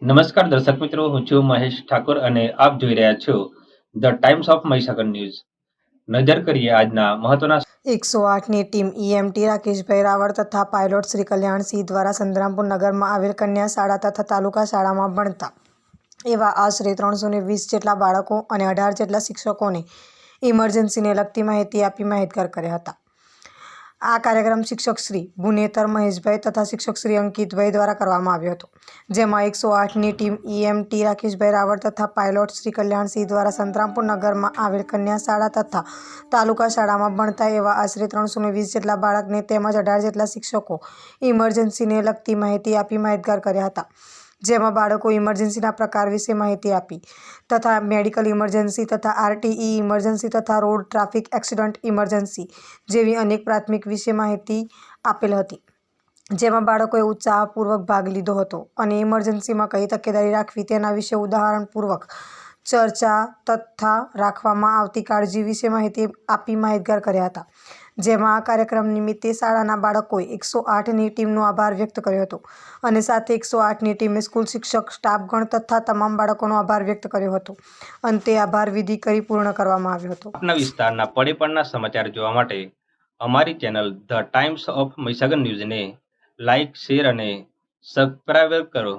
નમસ્કાર દર્શક મિત્રો, હું છું મહેશ ઠાકોર અને આપ જોઈ રહ્યા છો the Times of Mahisagar news. નજર કરીએ આજના મહત્વના 108ની ટીમ ઈએમટી રાકેશભાઈ રાવળ તથા પાયલોટ શ્રી કલ્યાણસિંહ દ્વારા સંતરામપુર નગરમાં આવેલ કન્યા શાળા તથા તાલુકા શાળામાં ભણતા એવા આશરે 320 જેટલા બાળકો અને 18 જેટલા શિક્ષકોને ઇમરજન્સીને લગતી માહિતી આપી માહિતગાર કર્યા હતા. આ કાર્યક્રમ શિક્ષક શ્રી ભુનેતર મહેશભાઈ તથા શિક્ષક શ્રી અંકિતભાઈ દ્વારા કરવામાં આવ્યો હતો, જેમાં 108ની ટીમ ઈએમટી રાકેશભાઈ રાવળ તથા પાયલોટ શ્રી કલ્યાણસિંહ દ્વારા સંતરામપુર નગરમાં આવેલ કન્યા શાળા તથા તાલુકા શાળામાં ભણતા એવા આશરે 320 જેટલા બાળકને તેમજ 18 જેટલા શિક્ષકો ઇમરજન્સીને લગતી માહિતી આપી માહિતગાર કર્યા હતા, જેમાં બાળકો ઇમરજન્સીના પ્રકાર વિશે માહિતી આપી તથા મેડિકલ ઇમરજન્સી તથા આરટીઈ ઇમરજન્સી તથા રોડ ટ્રાફિક એક્સિડન્ટ ઇમરજન્સી જેવી અનેક પ્રાથમિક વિશે માહિતી આપેલ હતી, જેમાં બાળકોએ ઉત્સાહપૂર્વક ભાગ લીધો હતો અને ઇમરજન્સીમાં કઈ તકેદારી રાખવી તેના વિશે ઉદાહરણપૂર્વક ચર્ચા તથા રાખવામાં આવતી કાળજી વિશે માહિતી આપી માહિતગાર કર્યા હતા. જેમાં આ કાર્યક્રમ નિમિત્તે શાળાના બાળકોએ 108ની ટીમનો આભાર વ્યક્ત કર્યો હતો અને સાથે 108ની ટીમે સ્કૂલ શિક્ષક, સ્ટાફગણ તથા તમામ બાળકોનો આભાર વ્યક્ત કર્યો હતો. અંતે આભાર વિધિ કરી પૂર્ણ કરવામાં આવ્યો હતો. આપના વિસ્તારના પડે સમાચાર જોવા માટે અમારી channel the Times of Mahisagar ન્યૂઝને લાઇક, શેર અને સબસ્ક્રાઇબ કરો.